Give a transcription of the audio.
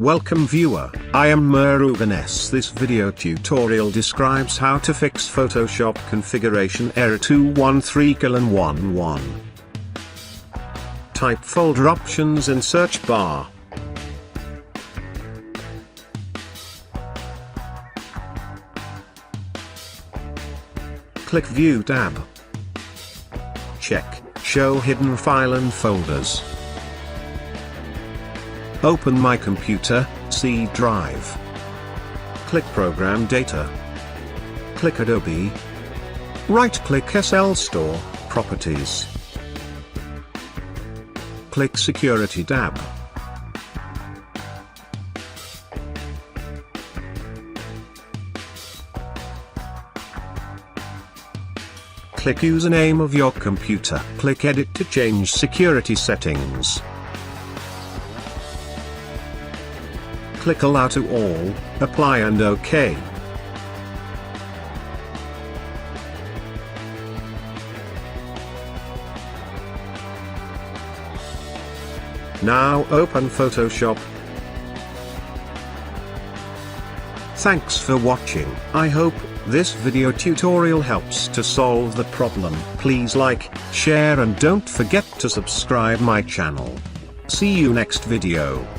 Welcome viewer, I am Murugan S. This video tutorial describes how to fix Photoshop configuration error 213:11. Type folder options in search bar. Click View tab. Check Show hidden file and folders. Open My Computer, C Drive. Click Program Data. Click Adobe. Right-click SL Store, Properties. Click Security tab. Click Username of your computer. Click Edit to change security settings. Click Allow to all, Apply and OK. Now open Photoshop. Thanks for watching. I hope this video tutorial helps to solve the problem. Please like, share and don't forget to subscribe my channel. See you next video.